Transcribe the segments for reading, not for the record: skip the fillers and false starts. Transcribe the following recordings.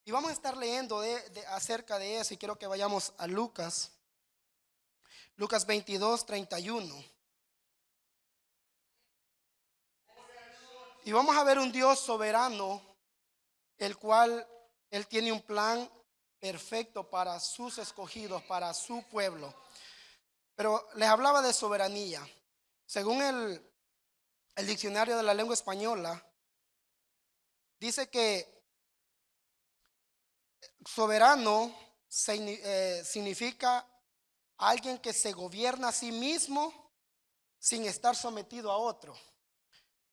Y vamos a estar leyendo acerca de eso y quiero que vayamos a Lucas, Lucas 22:31. Y vamos a ver un Dios soberano, el cual Él tiene un plan perfecto para sus escogidos, para su pueblo. Pero les hablaba de soberanía. Según el diccionario de la lengua española, dice que soberano significa alguien que se gobierna a sí mismo sin estar sometido a otro.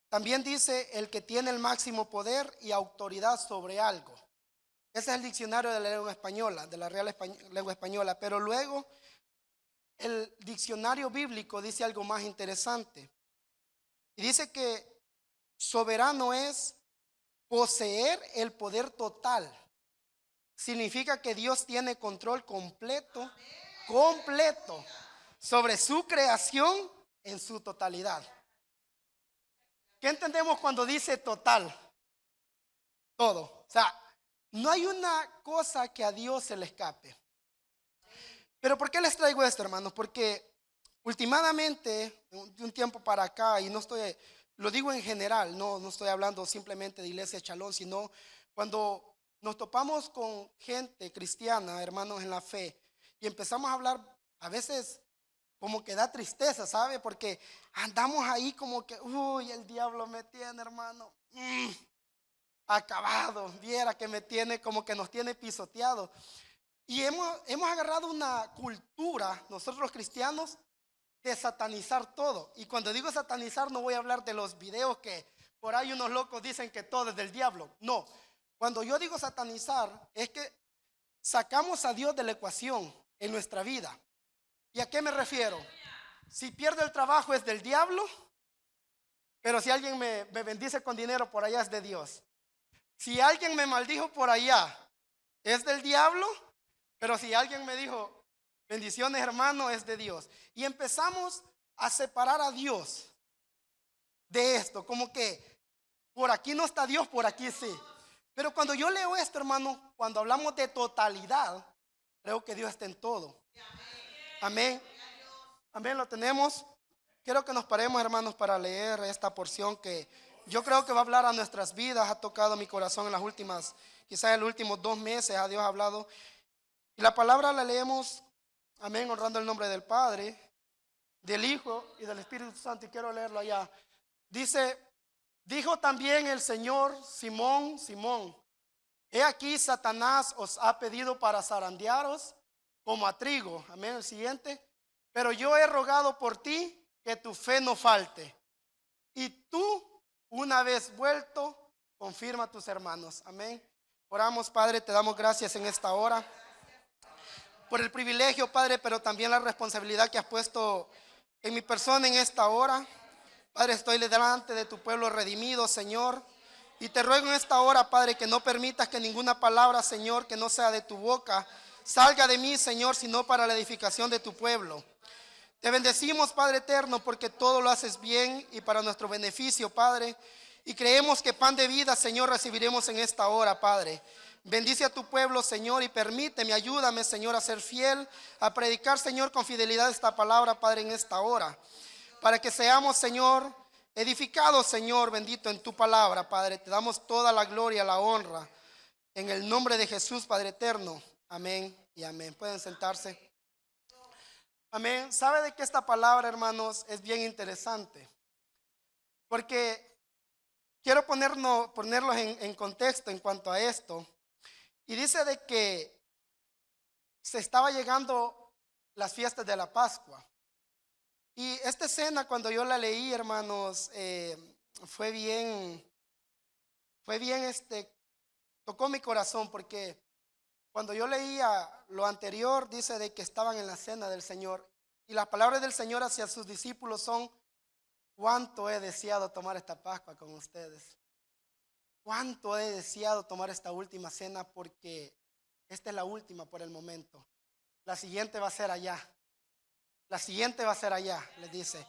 También dice el que tiene el máximo poder y autoridad sobre algo. Ese es el diccionario de la lengua española, de la Real Lengua Española. Pero luego el diccionario bíblico dice algo más interesante. Y dice que soberano es poseer el poder total. Significa que Dios tiene control completo sobre su creación en su totalidad. ¿Qué entendemos cuando dice total? Todo. O sea, no hay una cosa que a Dios se le escape. Pero ¿por qué les traigo esto, hermanos? Porque últimamente, de un tiempo para acá, y no estoy, lo digo en general, no estoy hablando simplemente de Iglesia Chalón, sino cuando nos topamos con gente cristiana, hermanos en la fe, y empezamos a hablar, a veces como que da tristeza, ¿sabe? Porque andamos ahí como que, uy, el diablo me tiene, hermano, acabado, viera que me tiene, como que nos tiene pisoteado. Y hemos agarrado una cultura, nosotros los cristianos, de satanizar todo. Y cuando digo satanizar, no voy a hablar de los videos que por ahí unos locos dicen que todo es del diablo. No, cuando yo digo satanizar, es que sacamos a Dios de la ecuación en nuestra vida. ¿Y a qué me refiero? Si pierdo el trabajo es del diablo, pero si alguien me bendice con dinero por allá es de Dios. Si alguien me maldijo por allá es del diablo, pero si alguien me dijo bendiciones, hermano, es de Dios. Y empezamos a separar a Dios de esto, como que por aquí no está Dios, por aquí sí. Pero cuando yo leo esto, hermano, cuando hablamos de totalidad, creo que Dios está en todo. Amén. Amén, lo tenemos. Quiero que nos paremos, hermanos, para leer esta porción que yo creo que va a hablar a nuestras vidas, ha tocado mi corazón en las últimas, quizás en los últimos 2 meses, a Dios ha hablado. Y la palabra la leemos, amén, honrando el nombre del Padre, del Hijo y del Espíritu Santo. Y quiero leerlo allá. Dice, dijo también el Señor: Simón, Simón, he aquí Satanás os ha pedido para zarandearos como a trigo. Amén, el siguiente. Pero yo he rogado por ti que tu fe no falte. Y tú, una vez vuelto, confirma a tus hermanos. Amén. Oramos, Padre, te damos gracias en esta hora por el privilegio, Padre, pero también la responsabilidad que has puesto en mi persona en esta hora. Padre, estoy delante de tu pueblo redimido, Señor. Y te ruego en esta hora, Padre, que no permitas que ninguna palabra, Señor, que no sea de tu boca, salga de mí, Señor, sino para la edificación de tu pueblo. Te bendecimos, Padre eterno, porque todo lo haces bien y para nuestro beneficio, Padre. Y creemos que pan de vida, Señor, recibiremos en esta hora, Padre. Bendice a tu pueblo, Señor, y permíteme, ayúdame, Señor, a ser fiel, a predicar, Señor, con fidelidad esta palabra, Padre, en esta hora. Para que seamos, Señor, edificados, Señor, bendito en tu palabra, Padre. Te damos toda la gloria, la honra. En el nombre de Jesús, Padre eterno. Amén y amén. Pueden sentarse. Amén. ¿Sabe de qué esta palabra, hermanos, es bien interesante? Porque quiero ponerlos en contexto en cuanto a esto. Y dice de que se estaba llegando las fiestas de la Pascua. Y esta escena, cuando yo la leí, hermanos, fue bien, tocó mi corazón, porque cuando yo leía lo anterior, dice de que estaban en la cena del Señor. Y las palabras del Señor hacia sus discípulos son: cuánto he deseado tomar esta Pascua con ustedes. Cuánto he deseado tomar esta última cena, porque esta es la última por el momento. La siguiente va a ser allá. La siguiente va a ser allá, les dice.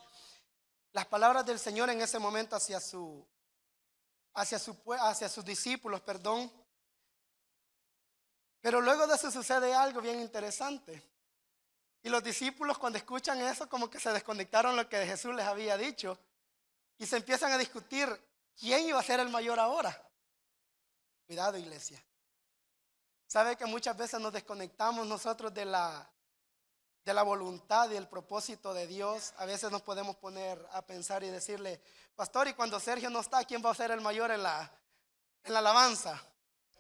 Las palabras del Señor en ese momento hacia sus discípulos, perdón, Pero luego de eso sucede algo bien interesante. Y los discípulos cuando escuchan eso como que se desconectaron lo que Jesús les había dicho y se empiezan a discutir quién iba a ser el mayor ahora. Cuidado, iglesia. Sabe que muchas veces nos desconectamos nosotros de la voluntad y el propósito de Dios. A veces nos podemos poner a pensar y decirle, pastor, y cuando Sergio no está, ¿quién va a ser el mayor en la alabanza?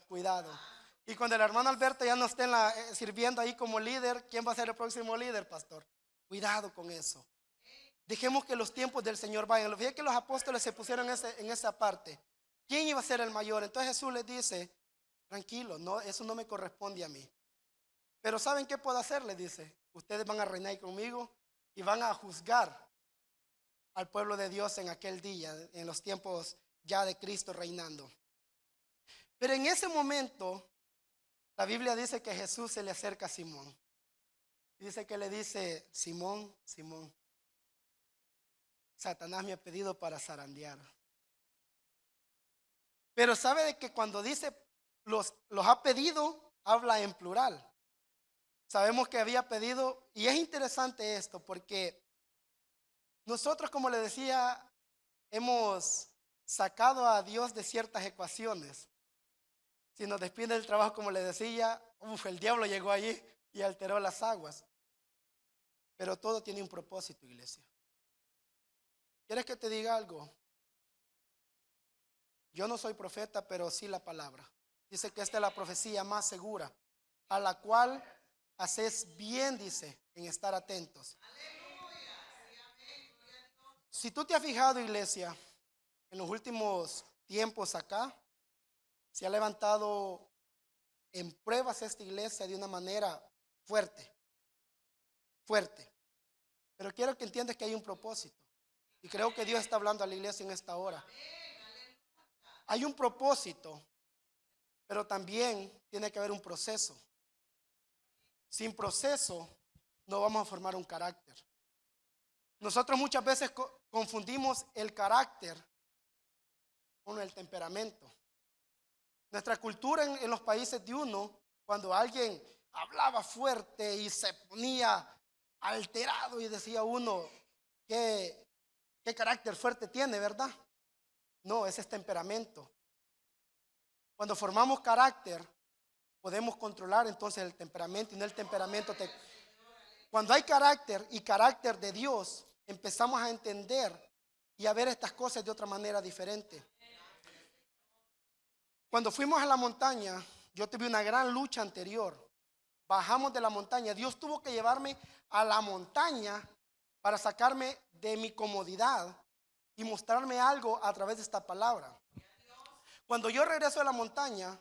Cuidado. Y cuando el hermano Alberto ya no esté sirviendo ahí como líder, ¿quién va a ser el próximo líder, pastor? Cuidado con eso. Dejemos que los tiempos del Señor vayan. Fíjense que los apóstoles se pusieron en esa parte. ¿Quién iba a ser el mayor? Entonces Jesús les dice, tranquilo, no, eso no me corresponde a mí. Pero ¿saben qué puedo hacer? Les dice, ustedes van a reinar conmigo y van a juzgar al pueblo de Dios en aquel día, en los tiempos ya de Cristo reinando. Pero en ese momento, la Biblia dice que Jesús se le acerca a Simón. Dice que le dice, Simón, Simón, Satanás me ha pedido para zarandear. Pero sabe de que cuando dice los ha pedido, habla en plural. Sabemos que había pedido, y es interesante esto, porque nosotros, como le decía, hemos sacado a Dios de ciertas ecuaciones. Si nos despide del trabajo, como le decía, el diablo llegó allí y alteró las aguas. Pero todo tiene un propósito, iglesia. ¿Quieres que te diga algo? Yo no soy profeta, pero sí la palabra. Dice que esta es la profecía más segura, a la cual haces bien, dice, en estar atentos. Si tú te has fijado, iglesia, en los últimos tiempos acá, se ha levantado en pruebas esta iglesia de una manera fuerte, fuerte. Pero quiero que entiendas que hay un propósito. Y creo que Dios está hablando a la iglesia en esta hora. Hay un propósito, pero también tiene que haber un proceso. Sin proceso no vamos a formar un carácter. Nosotros muchas veces confundimos el carácter con el temperamento. Nuestra cultura en los países de uno, cuando alguien hablaba fuerte y se ponía alterado y decía uno, ¿qué carácter fuerte tiene, verdad? No, ese es temperamento. Cuando formamos carácter, podemos controlar entonces el temperamento y no el temperamento. Cuando hay carácter y carácter de Dios, empezamos a entender y a ver estas cosas de otra manera diferente. Cuando fuimos a la montaña, yo tuve una gran lucha anterior. Bajamos de la montaña. Dios tuvo que llevarme a la montaña para sacarme de mi comodidad y mostrarme algo a través de esta palabra. Cuando yo regreso de la montaña,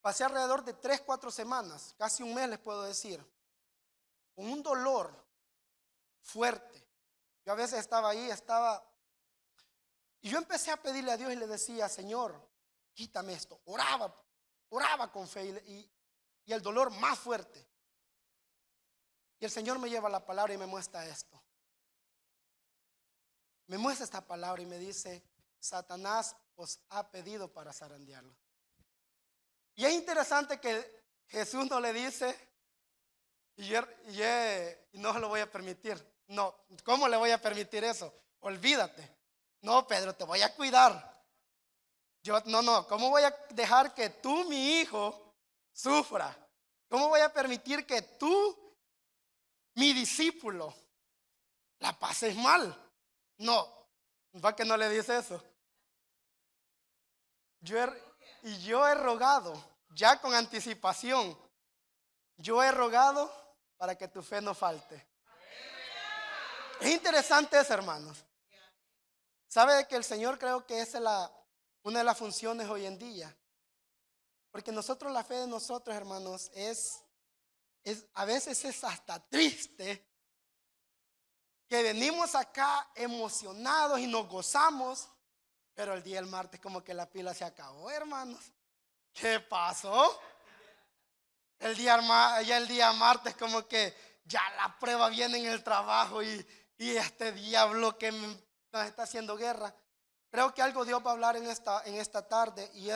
pasé alrededor de 3-4 semanas, casi un mes les puedo decir, con un dolor fuerte. Yo a veces estaba ahí, y yo empecé a pedirle a Dios y le decía, Señor, quítame esto. Oraba con fe y el dolor más fuerte. Y el Señor me lleva la palabra y me muestra esto. Me muestra esta palabra y me dice, Satanás os ha pedido para zarandearlo. Y es interesante que Jesús no le dice, y no se lo voy a permitir. No, ¿cómo le voy a permitir eso? Olvídate. No, Pedro, te voy a cuidar. ¿Cómo voy a dejar que tú, mi hijo, sufra? ¿Cómo voy a permitir que tú, mi discípulo, la pases mal? No, ¿va que no le dice eso? Yo he rogado, ya con anticipación, yo he rogado para que tu fe no falte. Es interesante eso, hermanos. ¿Sabe que el Señor creo que esa es una de las funciones hoy en día? Porque nosotros, la fe de nosotros, hermanos, a veces es hasta triste que venimos acá emocionados y nos gozamos, pero el día del martes como que la pila se acabó, hermanos. ¿Qué pasó? El día martes como que ya la prueba viene en el trabajo y este diablo que nos está haciendo guerra. Creo que algo Dios va a hablar en esta tarde y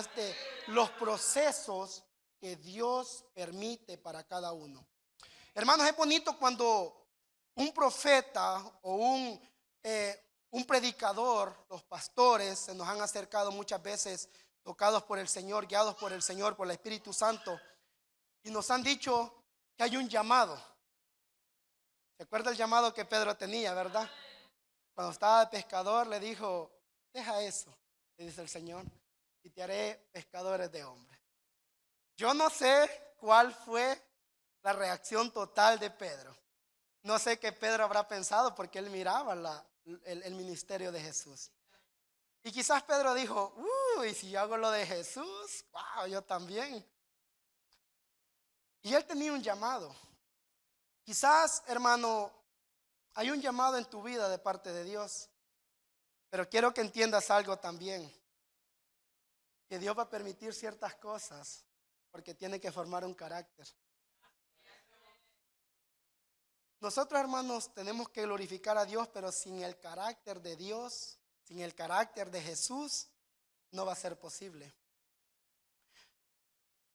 los procesos que Dios permite para cada uno. Hermanos, es bonito cuando un profeta o un predicador, los pastores, se nos han acercado muchas veces tocados por el Señor, guiados por el Señor, por el Espíritu Santo, y nos han dicho que hay un llamado. ¿Se acuerda el llamado que Pedro tenía, verdad? Cuando estaba de pescador le dijo, deja eso, le dice el Señor, y te haré pescadores de hombres. Yo no sé cuál fue la reacción total de Pedro. No sé qué Pedro habrá pensado porque él miraba el ministerio de Jesús. Y quizás Pedro dijo, y si yo hago lo de Jesús, wow, yo también. Y él tenía un llamado. Quizás, hermano, hay un llamado en tu vida de parte de Dios. Pero quiero que entiendas algo también. Que Dios va a permitir ciertas cosas porque tiene que formar un carácter. Nosotros, hermanos, tenemos que glorificar a Dios, pero sin el carácter de Dios, sin el carácter de Jesús, no va a ser posible.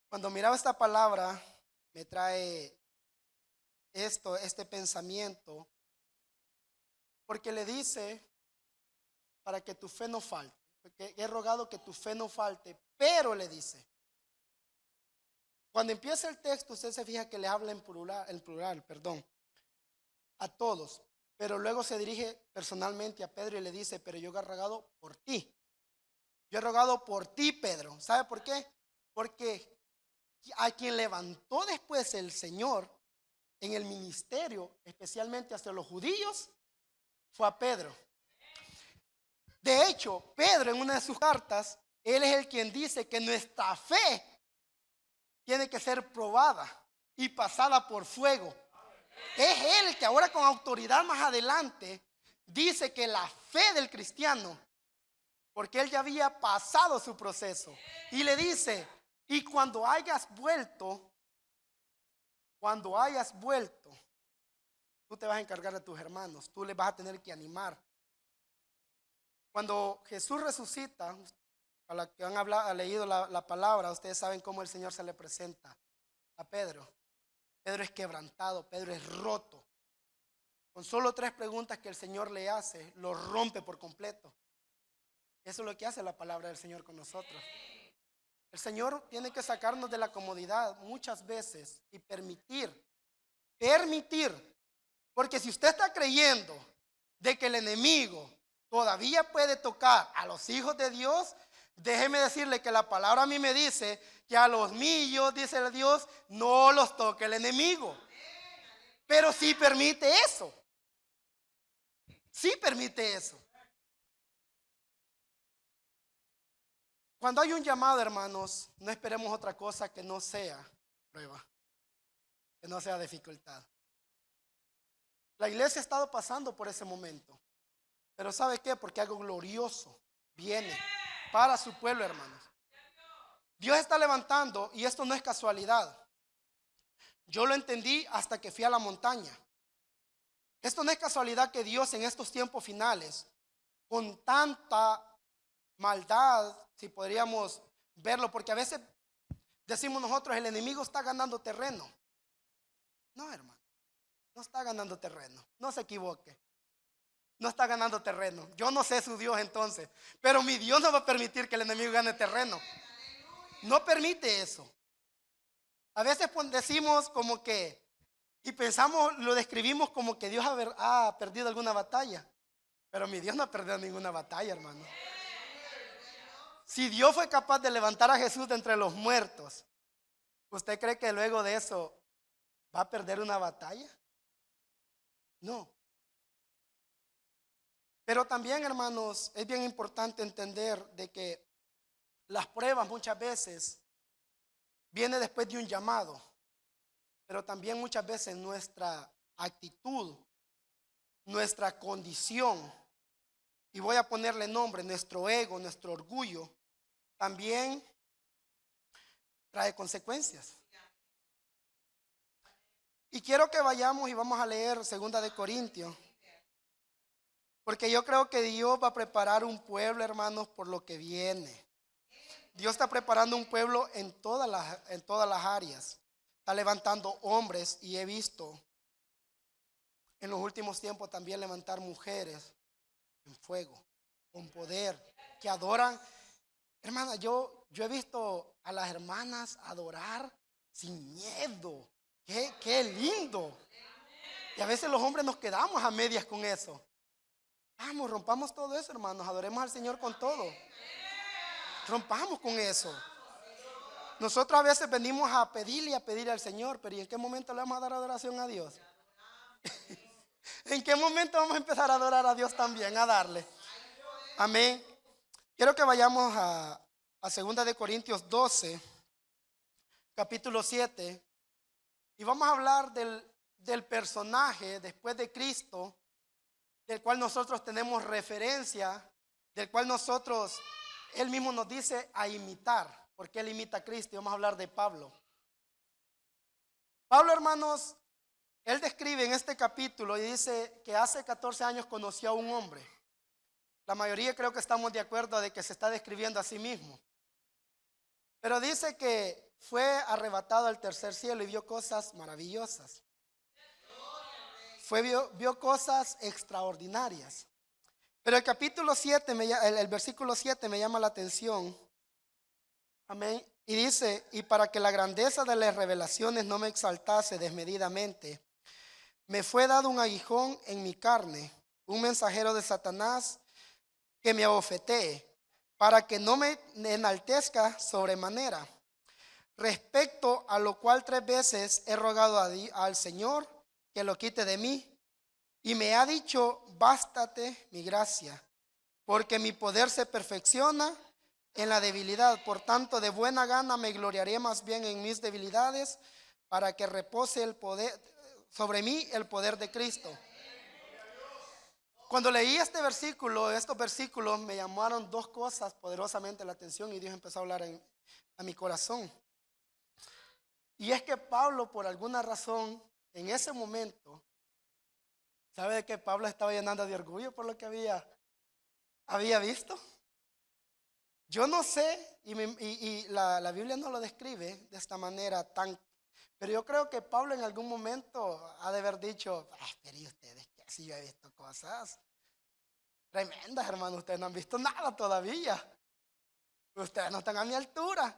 Cuando miraba esta palabra, me trae este pensamiento, porque le dice, para que tu fe no falte, porque he rogado que tu fe no falte, pero le dice, cuando empieza el texto, usted se fija que le habla en plural, a todos, pero luego se dirige personalmente a Pedro y le dice, pero yo he rogado por ti. Yo he rogado por ti, Pedro. ¿Sabe por qué? Porque a quien levantó después el Señor en el ministerio, especialmente hacia los judíos, fue a Pedro. De hecho, Pedro en una de sus cartas, él es el quien dice que nuestra fe tiene que ser probada y pasada por fuego. Es él el que ahora con autoridad más adelante dice que la fe del cristiano, porque él ya había pasado su proceso, y le dice, y cuando hayas vuelto, tú te vas a encargar de tus hermanos, tú les vas a tener que animar. Cuando Jesús resucita, a la que han leído la palabra, ustedes saben cómo el Señor se le presenta a Pedro. Pedro es quebrantado, Pedro es roto. Con solo 3 preguntas que el Señor le hace, lo rompe por completo. Eso es lo que hace la palabra del Señor con nosotros. El Señor tiene que sacarnos de la comodidad muchas veces y permitir. Porque si usted está creyendo de que el enemigo todavía puede tocar a los hijos de Dios, déjeme decirle que la palabra a mí me dice que a los míos, dice Dios, no los toque el enemigo. Pero sí permite eso. Sí permite eso. Cuando hay un llamado, hermanos, no esperemos otra cosa que no sea prueba, que no sea dificultad. La iglesia ha estado pasando por ese momento. Pero ¿sabe qué? Porque algo glorioso viene para su pueblo, hermanos. Dios está levantando, y esto no es casualidad. Yo lo entendí hasta que fui a la montaña. Esto no es casualidad que Dios en estos tiempos finales, con tanta maldad, si podríamos verlo, porque a veces decimos nosotros, el enemigo está ganando terreno. No, hermano, no está ganando terreno, no se equivoque. No está ganando terreno. Yo no sé su Dios entonces, pero mi Dios no va a permitir que el enemigo gane terreno. No permite eso. A veces decimos como que, y pensamos, lo describimos como que Dios ha perdido alguna batalla. Pero mi Dios no ha perdido ninguna batalla, hermano. Si Dios fue capaz de levantar a Jesús de entre los muertos, ¿usted cree que luego de eso va a perder una batalla? No. Pero también, hermanos, es bien importante entender de que las pruebas muchas veces vienen después de un llamado, pero también muchas veces nuestra actitud, nuestra condición, y voy a ponerle nombre, nuestro ego, nuestro orgullo, también trae consecuencias. Y quiero que vayamos y vamos a leer 2 de Corintios, porque yo creo que Dios va a preparar un pueblo, hermanos, por lo que viene. Dios está preparando un pueblo en todas las áreas. Está levantando hombres y he visto en los últimos tiempos también levantar mujeres en fuego, con poder, que adoran. Hermana, yo he visto a las hermanas adorar sin miedo. Qué lindo. Y a veces los hombres nos quedamos a medias con eso. Vamos, rompamos todo eso, hermanos. Adoremos al Señor con todo. Rompamos con eso. Nosotros a veces venimos a pedirle y a pedirle al Señor, pero ¿y en qué momento le vamos a dar adoración a Dios? ¿En qué momento vamos a empezar a adorar a Dios también? A darle. Amén. Quiero que vayamos a 2 de Corintios 12, capítulo 7, y vamos a hablar del personaje después de Cristo, del cual nosotros tenemos referencia, del cual nosotros, Él mismo nos dice a imitar, porque Él imita a Cristo. Y vamos a hablar de Pablo. Pablo, hermanos, él describe en este capítulo y dice que hace 14 años conoció a un hombre. La mayoría creo que estamos de acuerdo de que se está describiendo a sí mismo. Pero dice que fue arrebatado al tercer cielo y vio cosas maravillosas. Vio cosas extraordinarias. Pero el capítulo 7, el versículo 7 me llama la atención. Amén. Y dice, y para que la grandeza de las revelaciones no me exaltase desmedidamente, me fue dado un aguijón en mi carne, un mensajero de Satanás que me abofetee, para que no me enaltezca sobremanera. Respecto a lo cual 3 veces he rogado al Señor que lo quite de mí. Y me ha dicho, bástate mi gracia, porque mi poder se perfecciona en la debilidad. Por tanto, de buena gana me gloriaré más bien en mis debilidades, para que repose el poder sobre mí el poder de Cristo. Cuando leí estos versículos me llamaron 2 cosas poderosamente la atención y Dios empezó a hablar a mi corazón. Y es que Pablo, por alguna razón, en ese momento, ¿sabe de que Pablo estaba llenando de orgullo por lo que había visto? Yo no sé, y la Biblia no lo describe de esta manera tan, pero yo creo que Pablo en algún momento ha de haber dicho, pero ¿y ustedes qué? Si yo he visto cosas tremendas, hermano, ustedes no han visto nada todavía. Ustedes no están a mi altura.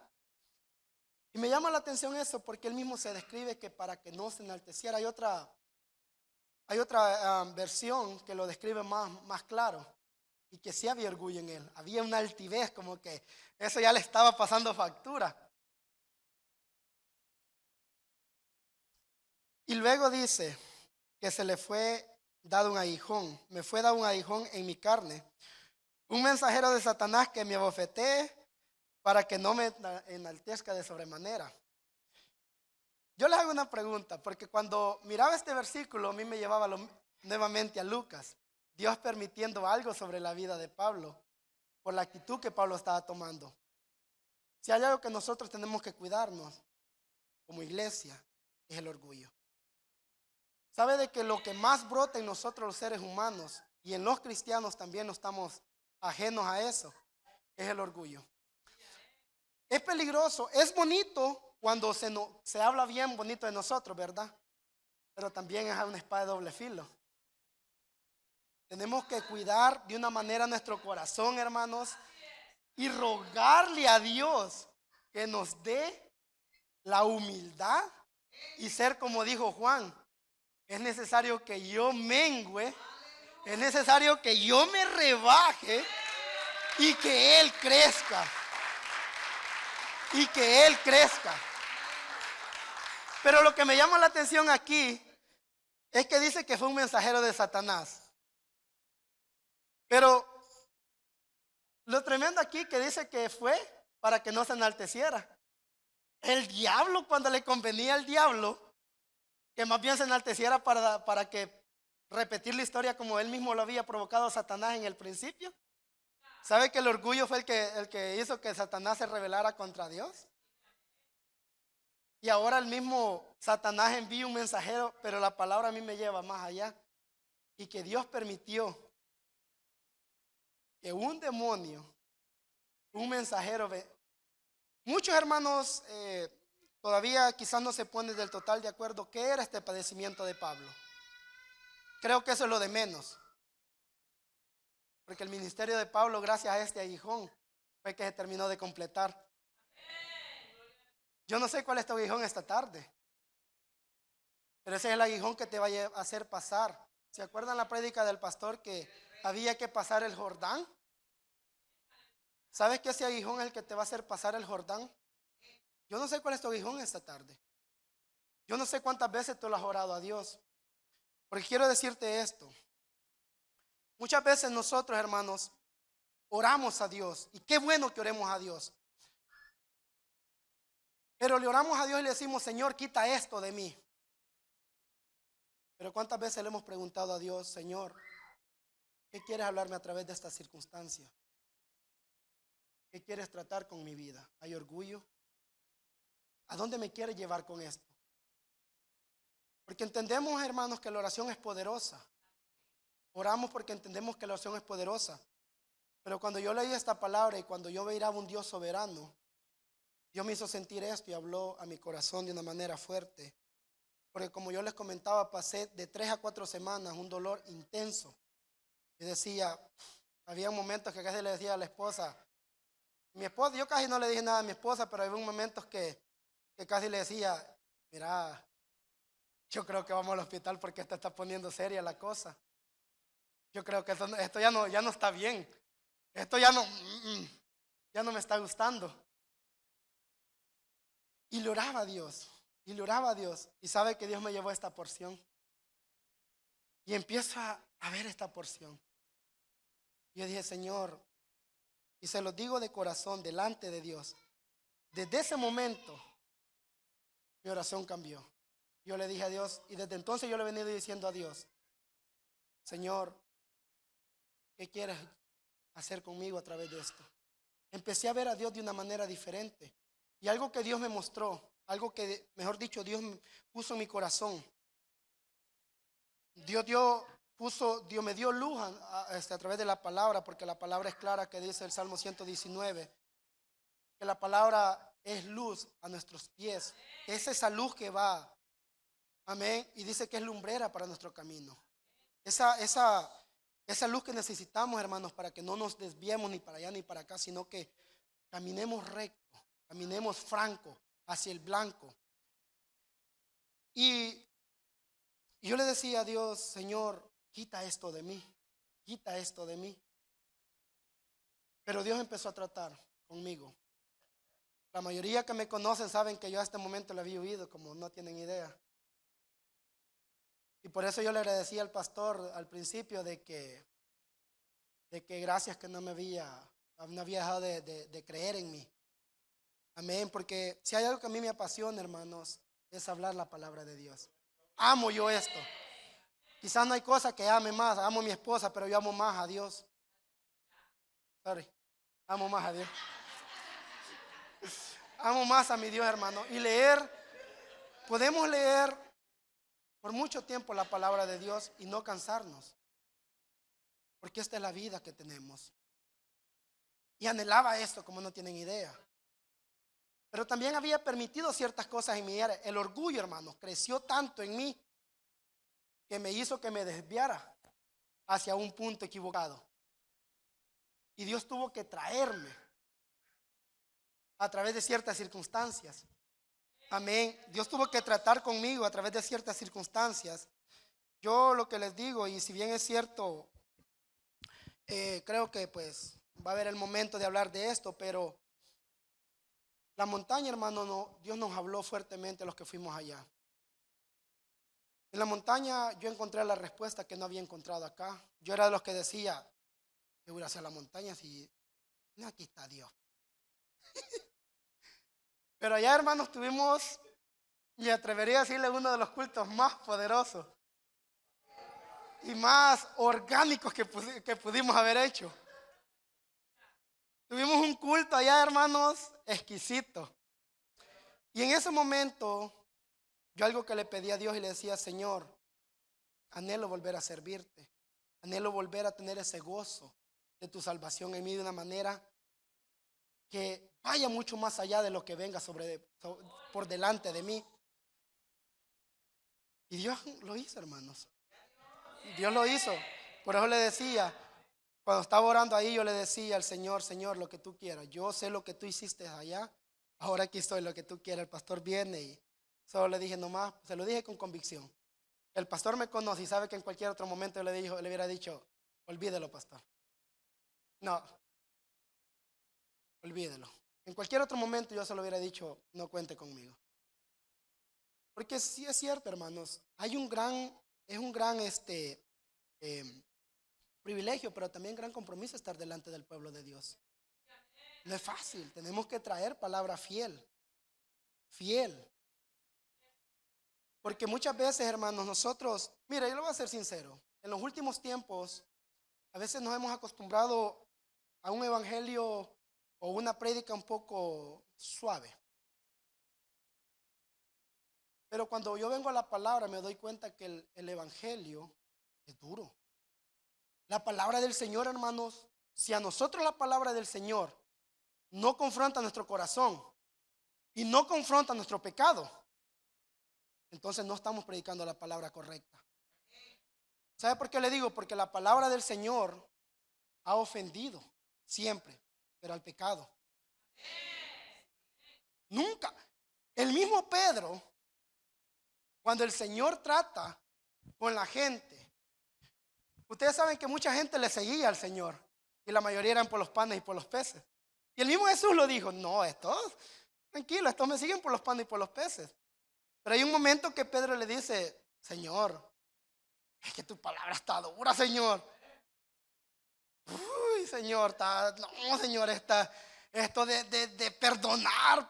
Y me llama la atención eso porque él mismo se describe que para que no se enalteciera. Hay otra versión que lo describe más claro y que sí había orgullo en él. Había una altivez, como que eso ya le estaba pasando factura. Y luego dice que se le fue dado un aguijón. Me fue dado un aguijón en mi carne. Un mensajero de Satanás que me abofetee para que no me enaltezca de sobremanera. Yo les hago una pregunta, porque cuando miraba este versículo a mí me llevaba nuevamente a Lucas, Dios permitiendo algo sobre la vida de Pablo, por la actitud que Pablo estaba tomando. Si hay algo que nosotros tenemos que cuidarnos como iglesia, es el orgullo. ¿Sabe de que lo que más brota en nosotros los seres humanos, y en los cristianos también no estamos ajenos a eso, es el orgullo? Es peligroso, es bonito cuando se habla bien bonito de nosotros, ¿verdad? Pero también es una espada de doble filo. Tenemos que cuidar de una manera nuestro corazón, hermanos, y rogarle a Dios que nos dé la humildad y ser como dijo Juan. Es necesario que yo mengüe, es necesario que yo me rebaje y que Él crezca. Y que Él crezca. Pero lo que me llama la atención aquí es que dice que fue un mensajero de Satanás. Pero lo tremendo aquí que dice que fue para que no se enalteciera. El diablo, cuando le convenía al diablo, que más bien se enalteciera para que repetir la historia como él mismo lo había provocado a Satanás en el principio. ¿Sabe que el orgullo fue el que hizo que Satanás se rebelara contra Dios? Y ahora el mismo Satanás envía un mensajero, pero la palabra a mí me lleva más allá. Y que Dios permitió que un demonio, un mensajero Muchos hermanos todavía quizás no se ponen del total de acuerdo qué era este padecimiento de Pablo. Creo que eso es lo de menos. Porque el ministerio de Pablo, gracias a este aguijón, fue que se terminó de completar. Yo no sé cuál es tu aguijón esta tarde, pero ese es el aguijón que te va a hacer pasar. ¿Se acuerdan la prédica del pastor que había que pasar el Jordán? ¿Sabes que ese aguijón es el que te va a hacer pasar el Jordán? Yo no sé cuál es tu aguijón esta tarde. Yo no sé cuántas veces tú lo has orado a Dios. Porque quiero decirte esto. Muchas veces nosotros, hermanos, oramos a Dios. Y qué bueno que oremos a Dios. Pero le oramos a Dios y le decimos, Señor, quita esto de mí. Pero cuántas veces le hemos preguntado a Dios, Señor, ¿qué quieres hablarme a través de esta circunstancia? ¿Qué quieres tratar con mi vida? ¿Hay orgullo? ¿A dónde me quieres llevar con esto? Porque entendemos, hermanos, que la oración es poderosa. Oramos porque entendemos que la oración es poderosa. Pero cuando yo leí esta palabra y cuando yo veía a un Dios soberano, Dios me hizo sentir esto y habló a mi corazón de una manera fuerte. Porque como yo les comentaba, pasé de 3 a 4 semanas un dolor intenso. Yo decía, había momentos que casi le decía a la esposa, yo casi no le dije nada a mi esposa, pero había momentos que casi le decía, mira, yo creo que vamos al hospital porque esto está poniendo seria la cosa. Yo creo que esto ya no está bien. Esto ya no me está gustando. Y le oraba a Dios, y le oraba a Dios. Y sabe que Dios me llevó a esta porción. Y empiezo a ver esta porción. Y yo dije, Señor, y se lo digo de corazón, delante de Dios. Desde ese momento, mi oración cambió. Yo le dije a Dios, y desde entonces yo le he venido diciendo a Dios, Señor, ¿qué quieres hacer conmigo a través de esto? Empecé a ver a Dios de una manera diferente. Y algo que Dios me mostró, algo que, mejor dicho, Dios puso en mi corazón. Dios me dio luz a través de la palabra, porque la palabra es clara que dice el Salmo 119, que la palabra es luz a nuestros pies. Es esa luz que va, amén, y dice que es lumbrera para nuestro camino. Esa luz que necesitamos, hermanos, para que no nos desviemos ni para allá ni para acá, sino que caminemos recto, caminemos franco hacia el blanco. Y yo le decía a Dios, Señor, quita esto de mí, quita esto de mí. Pero Dios empezó a tratar conmigo. La mayoría que me conocen saben que yo a este momento le había huido, como no tienen idea. Y por eso yo le agradecía al pastor al principio de que gracias que no había dejado de creer en mí. Amén, porque si hay algo que a mí me apasiona, hermanos, es hablar la palabra de Dios. Amo yo esto. Quizás no hay cosa que ame más, amo a mi esposa, pero yo amo más a Dios. Amo más a Dios. Amo más a mi Dios, hermano. Y podemos leer por mucho tiempo la palabra de Dios y no cansarnos. Porque esta es la vida que tenemos. Y anhelaba esto como no tienen idea. Pero también había permitido ciertas cosas en mi vida. El orgullo, hermano, creció tanto en mí que me hizo que me desviara hacia un punto equivocado. Y Dios tuvo que traerme a través de ciertas circunstancias. Amén. Dios tuvo que tratar conmigo a través de ciertas circunstancias. Yo lo que les digo, y si bien es cierto, creo que pues va a haber el momento de hablar de esto, pero la montaña, hermano, Dios nos habló fuertemente los que fuimos allá. En la montaña yo encontré la respuesta que no había encontrado acá. Yo era de los que decía, yo voy hacia la montaña si no, aquí está Dios. Pero allá, hermanos, tuvimos, y atrevería a decirle, uno de los cultos más poderosos y más orgánicos que pudimos haber hecho. Tuvimos un culto allá, hermanos, exquisito. Y en ese momento, yo algo que le pedí a Dios y le decía, Señor, anhelo volver a servirte. Anhelo volver a tener ese gozo de tu salvación en mí de una manera que vaya mucho más allá de lo que venga por delante de mí. Y Dios lo hizo, hermanos. Dios lo hizo. Por eso le decía, cuando estaba orando ahí, yo le decía al Señor, Señor, lo que tú quieras. Yo sé lo que tú hiciste allá. Ahora aquí estoy, lo que tú quieras. El pastor viene y solo le dije nomás, se lo dije con convicción. El pastor me conoce y sabe que en cualquier otro momento le hubiera dicho, olvídelo, pastor. No, olvídelo. En cualquier otro momento yo se lo hubiera dicho, no cuente conmigo. Porque sí es cierto, hermanos, es un gran privilegio, pero también gran compromiso estar delante del pueblo de Dios. No es fácil, tenemos que traer palabra fiel, fiel. Porque muchas veces, hermanos, nosotros, mira, yo lo voy a ser sincero, en los últimos tiempos, a veces nos hemos acostumbrado a un evangelio o una prédica un poco suave. Pero cuando yo vengo a la palabra me doy cuenta que el evangelio es duro. La palabra del Señor, hermanos, si a nosotros la palabra del Señor no confronta nuestro corazón y no confronta nuestro pecado, entonces no estamos predicando la palabra correcta. ¿Sabe por qué le digo? Porque la palabra del Señor ha ofendido siempre, pero al pecado. Nunca. El mismo Pedro, cuando el Señor trata con la gente, ustedes saben que mucha gente le seguía al Señor y la mayoría eran por los panes y por los peces. Y el mismo Jesús lo dijo, no, tranquilo, estos me siguen por los panes y por los peces. Pero hay un momento que Pedro le dice, Señor, es que tu palabra está dura, Señor. Uy, Señor, no, Señor, esto de perdonar,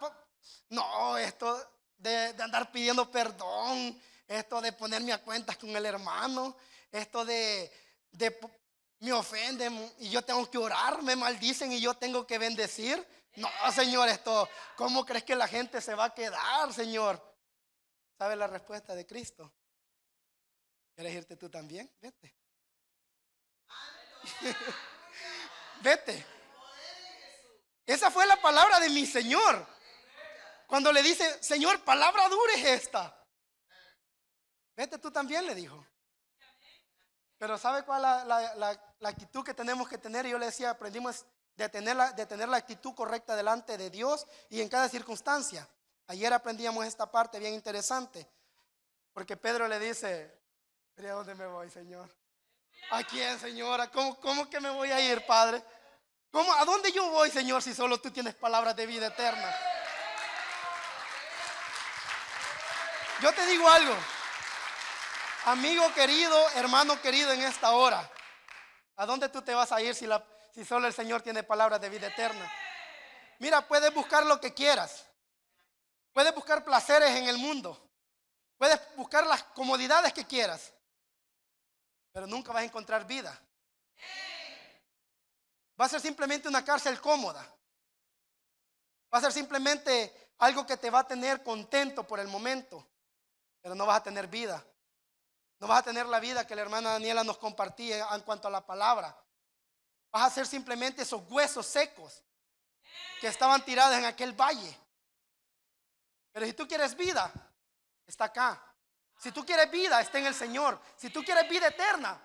no, esto de andar pidiendo perdón, esto de ponerme a cuentas con el hermano, esto me ofenden y yo tengo que orar, me maldicen y yo tengo que bendecir. No, Señor, ¿cómo crees que la gente se va a quedar, Señor? ¿Sabe la respuesta de Cristo? ¿Quieres irte tú también? Vete. Vete. Esa fue la palabra de mi Señor. Cuando le dice, Señor, palabra dura es esta. Vete tú también, le dijo. Pero ¿sabe cuál es la actitud que tenemos que tener? Y yo le decía, aprendimos de tener la actitud correcta delante de Dios y en cada circunstancia. Ayer aprendíamos esta parte bien interesante. Porque Pedro le dice, ¿a dónde me voy, Señor? ¿A quién, Señora? ¿Cómo que me voy a ir, Padre? ¿A dónde yo voy, Señor, si solo tú tienes palabras de vida eterna? Yo te digo algo, amigo querido, hermano querido, en esta hora, ¿a dónde tú te vas a ir si solo el Señor tiene palabras de vida eterna? Mira, puedes buscar lo que quieras, puedes buscar placeres en el mundo, puedes buscar las comodidades que quieras, pero nunca vas a encontrar vida. Va a ser simplemente una cárcel cómoda. Va a ser simplemente algo que te va a tener contento por el momento, pero no vas a tener vida. No vas a tener la vida que la hermana Daniela nos compartía en cuanto a la palabra. Vas a ser simplemente esos huesos secos que estaban tirados en aquel valle. Pero si tú quieres vida, está acá. Si tú quieres vida, está en el Señor. Si tú quieres vida eterna,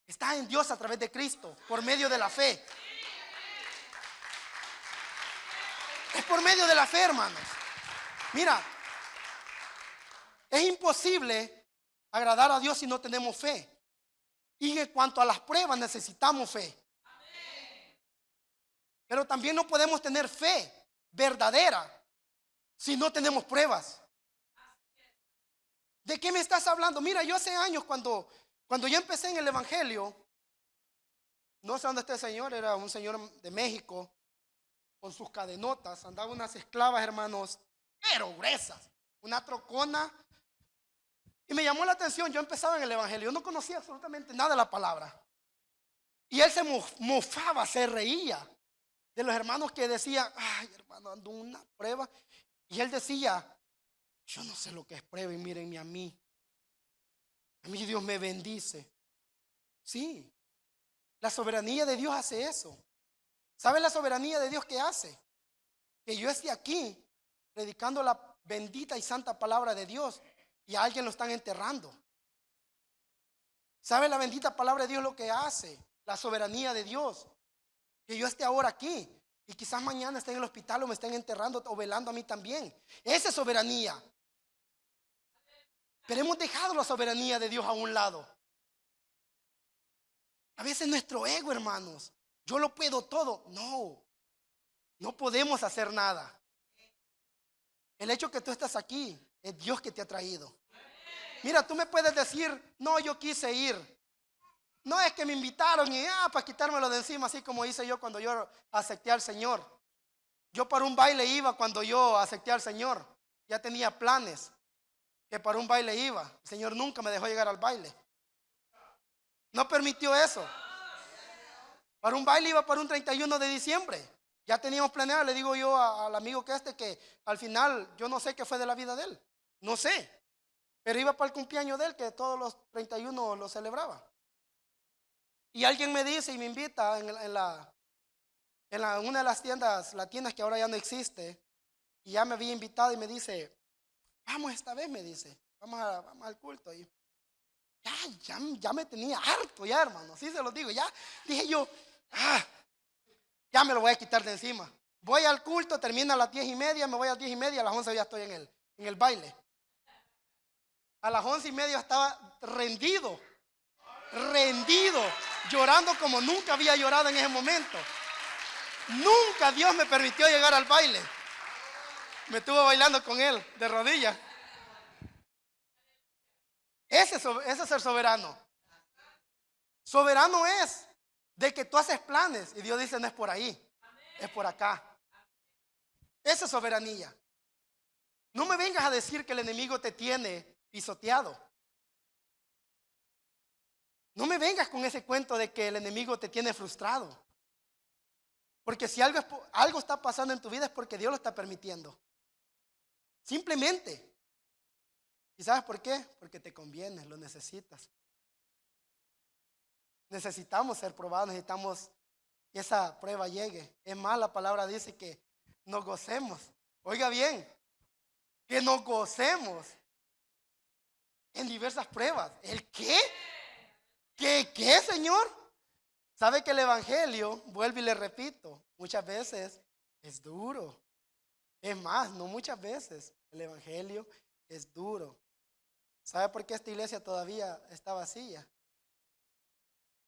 está en Dios a través de Cristo, por medio de la fe. Es por medio de la fe, hermanos. Mira, es imposible agradar a Dios si no tenemos fe. Y en cuanto a las pruebas necesitamos fe. Pero también no podemos tener fe verdadera si no tenemos pruebas. ¿De qué me estás hablando? Mira, yo hace años cuando yo empecé en el evangelio, no sé dónde está el señor, era un señor de México con sus cadenotas, andaba unas esclavas, hermanos, pero gruesas, una trocona. Y me llamó la atención, yo empezaba en el evangelio, yo no conocía absolutamente nada de la palabra. Y él se mofaba, se reía de los hermanos que decían, ay, hermano, ando en una prueba. Y él decía, yo no sé lo que es prueba y mírenme a mí. A mí Dios me bendice. Sí, la soberanía de Dios hace eso. ¿Sabe la soberanía de Dios qué hace? que yo esté aquí predicando la bendita y santa palabra de Dios y a alguien lo están enterrando. ¿Sabe la bendita palabra de Dios lo que hace? La soberanía de Dios. Que yo esté ahora aquí y quizás mañana esté en el hospital o me estén enterrando o velando a mí también. Esa es soberanía. Pero hemos dejado la soberanía de Dios a un lado. A veces nuestro ego, hermanos, yo lo puedo todo. No, no podemos hacer nada. El hecho que tú estás aquí es Dios que te ha traído. Mira, tú me puedes decir, no, yo quise ir. No es que me invitaron y para quitármelo de encima, así como hice yo cuando yo acepté al Señor. Yo para un baile iba cuando yo acepté al Señor. Ya tenía planes que para un baile iba. El Señor nunca me dejó llegar al baile. No permitió eso. Para un baile iba para un 31 de diciembre. Ya teníamos planeado, le digo yo al amigo que al final yo no sé qué fue de la vida de él. No sé. Pero iba para el cumpleaños de él, que todos los 31 lo celebraba. Y alguien me dice y me invita en una de las tiendas que ahora ya no existe. Y ya me había invitado y me dice, vamos esta vez, me dice, vamos al culto. Y ya me tenía harto ya, hermano, así se lo digo. Ya dije yo, ya me lo voy a quitar de encima. Voy al culto, termina a las 10:30, me voy a las 10:30, a las 11 ya estoy en el baile. A las 11:30 estaba rendido, llorando como nunca había llorado en ese momento. Nunca Dios me permitió llegar al baile. Me estuvo bailando con él de rodillas. Ese es el soberano. Soberano es de que tú haces planes y Dios dice no es por ahí, es por acá. Esa es soberanía. No me vengas a decir que el enemigo te tiene pisoteado. No me vengas con ese cuento de que el enemigo te tiene frustrado. Porque si algo está pasando en tu vida es porque Dios lo está permitiendo. Simplemente. ¿Y sabes por qué? Porque te conviene, lo necesitas. Necesitamos ser probados, necesitamos que esa prueba llegue. Es más, la palabra dice que nos gocemos. Oiga bien, que nos gocemos en diversas pruebas. ¿El qué? ¿Qué, Señor? ¿Sabe que el evangelio, vuelvo y le repito, muchas veces es duro? Es más, no muchas veces, el evangelio es duro. ¿Sabe por qué esta iglesia todavía está vacía?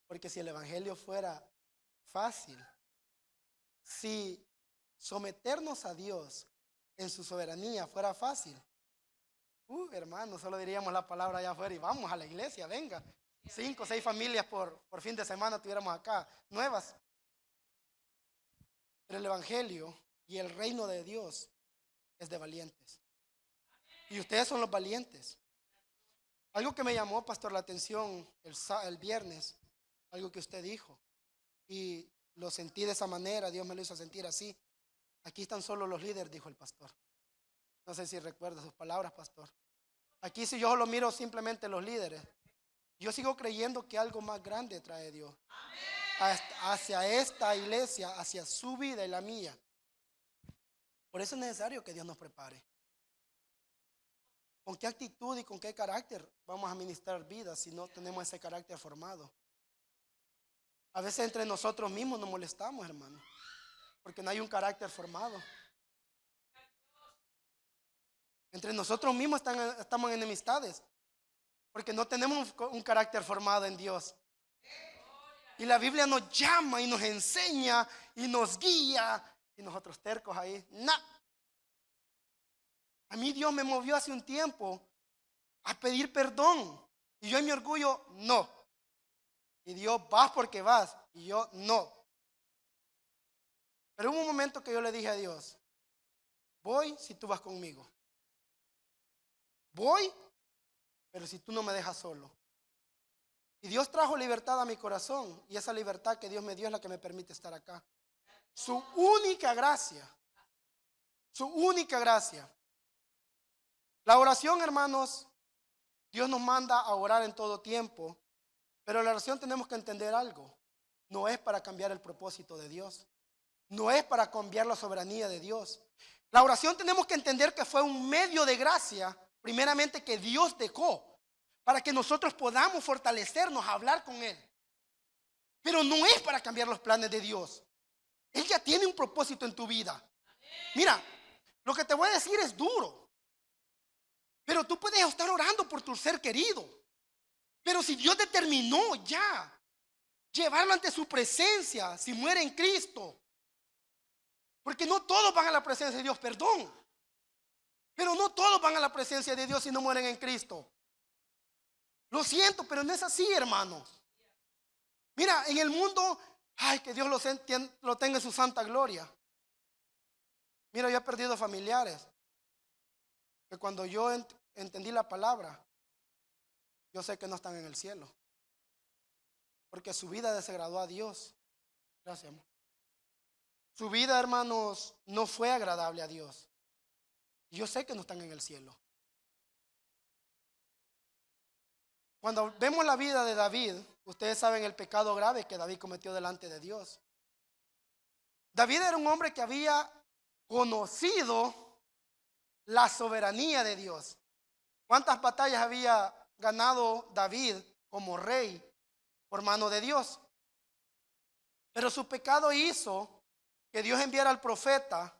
Porque si el evangelio fuera fácil, si someternos a Dios en su soberanía fuera fácil, hermano, solo diríamos la palabra allá afuera y vamos a la iglesia, venga. 5 o 6 familias por fin de semana tuviéramos acá, nuevas. Pero el evangelio y el reino de Dios es de valientes. Y ustedes son los valientes. Algo que me llamó, pastor, la atención el viernes, algo que usted dijo, y lo sentí de esa manera, Dios me lo hizo sentir así. Aquí están solo los líderes, dijo el pastor. No sé si recuerda sus palabras, pastor. Aquí si yo lo miro simplemente los líderes, yo sigo creyendo que algo más grande trae Dios hacia esta iglesia, hacia su vida y la mía. Por eso es necesario que Dios nos prepare. ¿Con qué actitud y con qué carácter vamos a ministrar vida si no tenemos ese carácter formado? A veces entre nosotros mismos nos molestamos, hermano, porque no hay un carácter formado. Entre nosotros mismos estamos en enemistades, porque no tenemos un carácter formado en Dios. Y la Biblia nos llama y nos enseña y nos guía, y nosotros tercos ahí, no. A mí Dios me movió hace un tiempo a pedir perdón, y yo en mi orgullo, no. Y Dios, vas porque vas, y yo, no. Pero hubo un momento que yo le dije a Dios, voy si tú vas conmigo. Voy, pero si tú no me dejas solo. Y Dios trajo libertad a mi corazón, y esa libertad que Dios me dio es la que me permite estar acá. Su única gracia. Su única gracia. La oración, hermanos, Dios nos manda a orar en todo tiempo, pero la oración tenemos que entender algo. No es para cambiar el propósito de Dios. No es para cambiar la soberanía de Dios. La oración tenemos que entender que fue un medio de gracia, primeramente que Dios dejó, para que nosotros podamos fortalecernos a hablar con Él. Pero no es para cambiar los planes de Dios. Él ya tiene un propósito en tu vida. Mira, lo que te voy a decir es duro, pero tú puedes estar orando por tu ser querido. Pero si Dios determinó ya llevarlo ante su presencia, si muere en Cristo, porque no todos van a la presencia de Dios, perdón, pero no todos van a la presencia de Dios si no mueren en Cristo. Lo siento, pero no es así, hermano. Mira, en el mundo, ay, que Dios lo tenga en su santa gloria. Mira, yo he perdido familiares que cuando yo entendí la palabra, yo sé que no están en el cielo, porque su vida desagradó a Dios. Gracias, amor. Su vida, hermanos, no fue agradable a Dios. Yo sé que no están en el cielo. Cuando vemos la vida de David, ustedes saben el pecado grave que David cometió delante de Dios. David era un hombre que había conocido la soberanía de Dios. ¿Cuántas batallas había ganado David como rey por mano de Dios? Pero su pecado hizo que Dios enviara al profeta,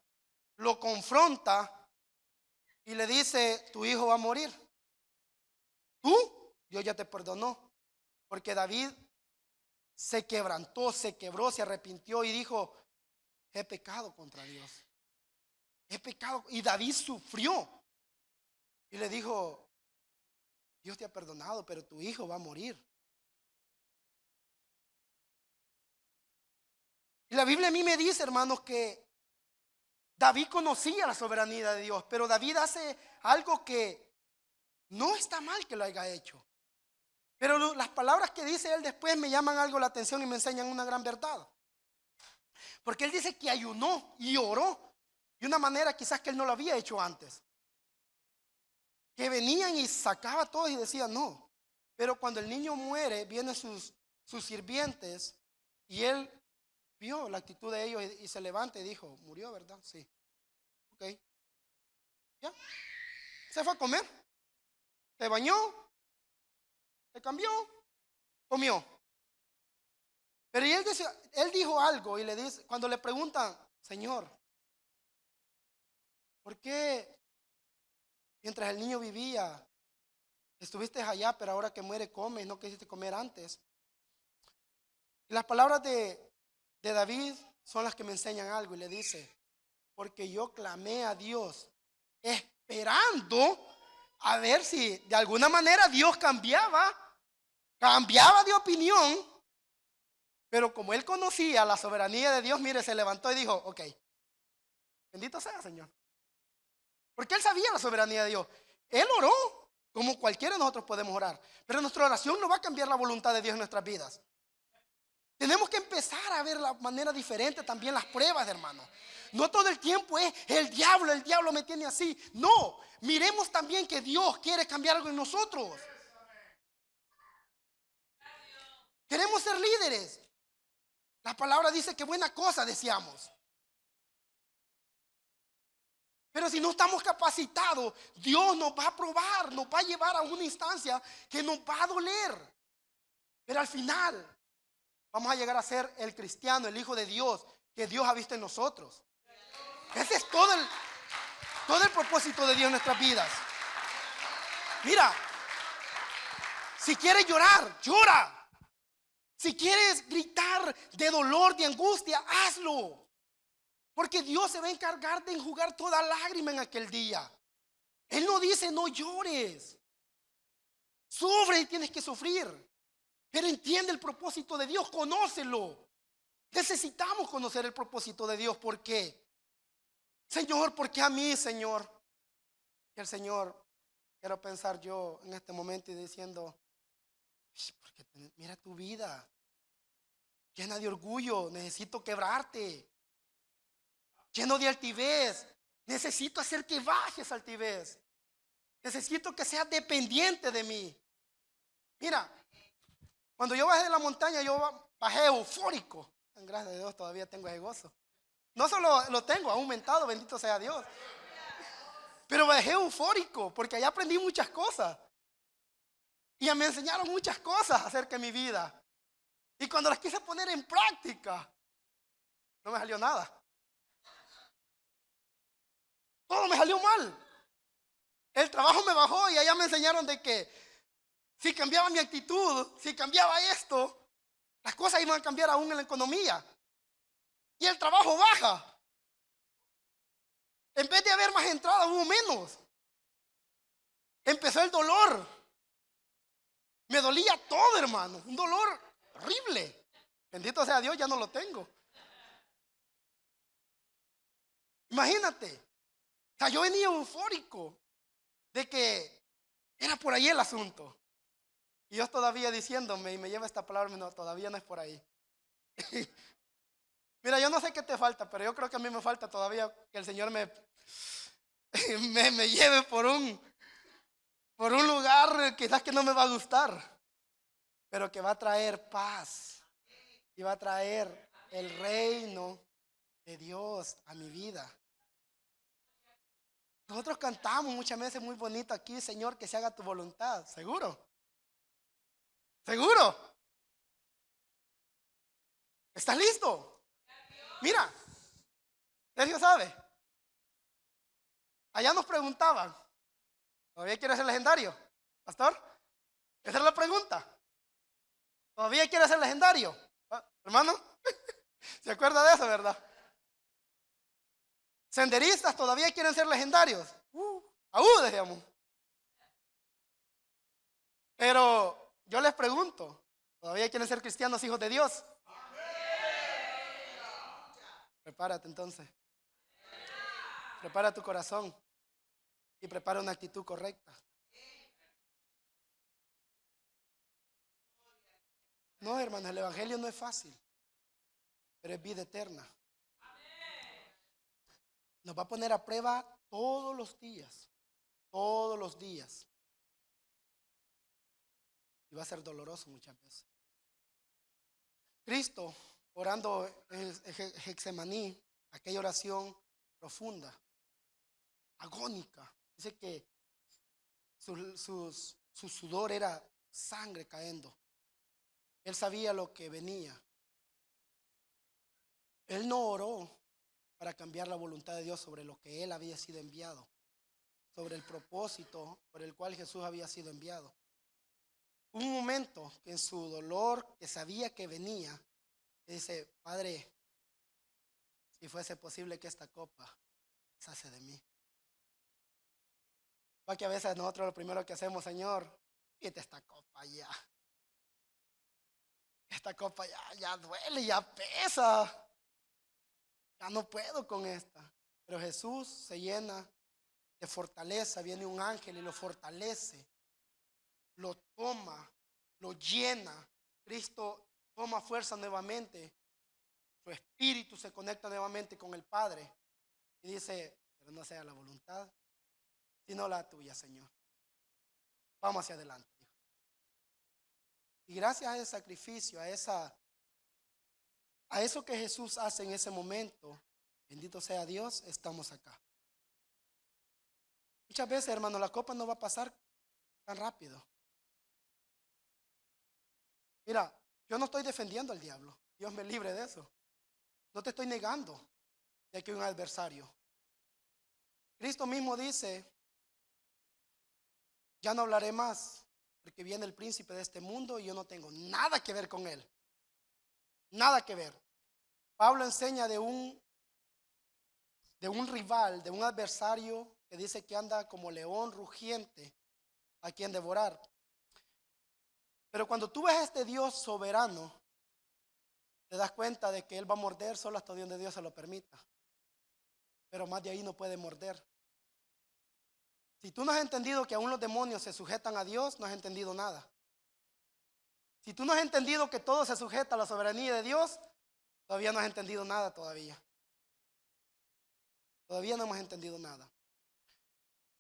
lo confronta y le dice: tu hijo va a morir. Dios ya te perdonó, porque David se quebrantó, se quebró, se arrepintió y dijo: he pecado contra Dios, he pecado. Y David sufrió y le dijo: Dios te ha perdonado, pero tu hijo va a morir. Y la Biblia a mí me dice, hermanos, que David conocía la soberanía de Dios, pero David hace algo que no está mal que lo haya hecho. Pero las palabras que dice él después me llaman algo la atención y me enseñan una gran verdad. Porque él dice que ayunó y oró de una manera quizás que él no lo había hecho antes. Que venían y sacaba todo y decía no. Pero cuando el niño muere, vienen sus sirvientes y él vio la actitud de ellos y se levanta y dijo: murió, ¿verdad? Sí. Ok. Ya. Se fue a comer. Se bañó. Se cambió. Comió. Pero él dijo algo y le dice, cuando le preguntan: Señor, ¿por qué mientras el niño vivía estuviste allá, pero ahora que muere comes, no quisiste comer antes? Y las palabras de David son las que me enseñan algo y le dice: porque yo clamé a Dios esperando a ver si de alguna manera Dios cambiaba de opinión. Pero como él conocía la soberanía de Dios, mire, se levantó y dijo: ok, bendito sea, Señor. Porque él sabía la soberanía de Dios. Él oró como cualquiera de nosotros podemos orar. Pero nuestra oración no va a cambiar la voluntad de Dios en nuestras vidas. Tenemos que empezar a ver la manera diferente también las pruebas, hermano. No todo el tiempo es el diablo me tiene así. No, miremos también que Dios quiere cambiar algo en nosotros. Queremos ser líderes. La palabra dice que buena cosa deseamos. Pero si no estamos capacitados, Dios nos va a probar, nos va a llevar a una instancia que nos va a doler. Pero al final vamos a llegar a ser el cristiano, el hijo de Dios que Dios ha visto en nosotros. Ese es todo el propósito de Dios en nuestras vidas. Mira, si quieres llorar, llora. Si quieres gritar de dolor, de angustia, hazlo. Porque Dios se va a encargar de enjugar toda lágrima en aquel día. Él no dice no llores. Sufre y tienes que sufrir. Pero entiende el propósito de Dios, conócelo. Necesitamos conocer el propósito de Dios. ¿Por qué? Señor, ¿por qué a mí, Señor? Y el Señor, quiero pensar yo en este momento y diciendo: porque mira tu vida, llena de orgullo, necesito quebrarte. Lleno de altivez, necesito hacer que bajes altivez. Necesito que seas dependiente de mí. Mira, cuando yo bajé de la montaña, yo bajé eufórico. Gracias a Dios todavía tengo ese gozo. No solo lo tengo, ha aumentado, bendito sea Dios. Pero me dejé eufórico porque allá aprendí muchas cosas. Y me enseñaron muchas cosas acerca de mi vida. Y cuando las quise poner en práctica, no me salió nada. Todo me salió mal. El trabajo me bajó y allá me enseñaron de que si cambiaba mi actitud, si cambiaba esto, las cosas iban a cambiar aún en la economía. Y el trabajo baja. En vez de haber más entrada, hubo menos. Empezó el dolor. Me dolía todo, hermano. Un dolor horrible. Bendito sea Dios, ya no lo tengo. Imagínate. O sea, yo venía eufórico de que era por ahí el asunto. Y Dios todavía diciéndome, y me lleva esta palabra, no, todavía no es por ahí. Mira, yo no sé qué te falta, pero yo creo que a mí me falta todavía que el Señor me lleve por un lugar quizás que no me va a gustar, pero que va a traer paz y va a traer el reino de Dios a mi vida. Nosotros cantamos muchas veces muy bonito aquí, Señor, que se haga tu voluntad. ¿Seguro? ¿Seguro? ¿Estás listo? Mira, Sergio sabe. Allá nos preguntaban, ¿todavía quieres ser legendario, pastor? Esa es la pregunta. ¿Todavía quieres ser legendario? Hermano, ¿se acuerda de eso, verdad? Senderistas todavía quieren ser legendarios. Decíamos. Pero yo les pregunto, ¿todavía quieren ser cristianos, hijos de Dios? Prepárate entonces. Prepara tu corazón y prepara una actitud correcta. No, hermanos, el evangelio no es fácil, pero es vida eterna. Nos va a poner a prueba todos los días, todos los días. Y va a ser doloroso muchas veces. Cristo, orando en Getsemaní, aquella oración profunda, agónica, dice que su sudor era sangre cayendo. Él sabía lo que venía. Él no oró para cambiar la voluntad de Dios sobre lo que él había sido enviado, sobre el propósito por el cual Jesús había sido enviado. Hubo un momento que en su dolor, que sabía que venía, dice, Padre, si fuese posible que esta copa pasase de mí. Porque a veces nosotros lo primero que hacemos, Señor, quita esta copa ya. Esta copa ya duele, ya pesa. Ya no puedo con esta. Pero Jesús se llena de fortaleza. Viene un ángel y lo fortalece. Lo toma, lo llena. Cristo toma fuerza nuevamente. Su espíritu se conecta nuevamente con el Padre. Y dice, pero no sea la voluntad, sino la tuya, Señor. Vamos hacia adelante. Dijo. Y gracias a ese sacrificio, a eso que Jesús hace en ese momento, bendito sea Dios, estamos acá. Muchas veces, hermano, la copa no va a pasar tan rápido. Mira, yo no estoy defendiendo al diablo. Dios me libre de eso. No te estoy negando de que hay un adversario. Cristo mismo dice, ya no hablaré más, porque viene el príncipe de este mundo y yo no tengo nada que ver con él. Nada que ver. Pablo enseña de un rival, de un adversario que dice que anda como león rugiente a quien devorar. Pero cuando tú ves a este Dios soberano, te das cuenta de que Él va a morder solo hasta donde Dios se lo permita. Pero más de ahí no puede morder. Si tú no has entendido que aún los demonios se sujetan a Dios, no has entendido nada. Si tú no has entendido que todo se sujeta a la soberanía de Dios, todavía no has entendido nada todavía. Todavía no hemos entendido nada.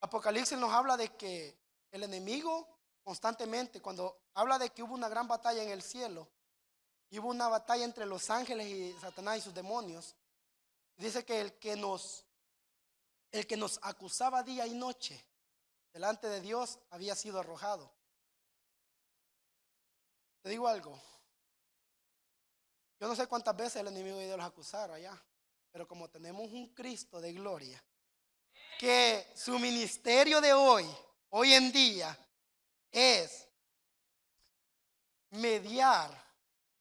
Apocalipsis nos habla de que el enemigo constantemente, cuando habla de que hubo una gran batalla en el cielo, y hubo una batalla entre los ángeles y Satanás y sus demonios, Dice que el que nos acusaba día y noche delante de Dios había sido arrojado. Te digo algo, yo no sé cuántas veces el enemigo de Dios los acusara allá, pero como tenemos un Cristo de gloria, que su ministerio de hoy en día, es mediar,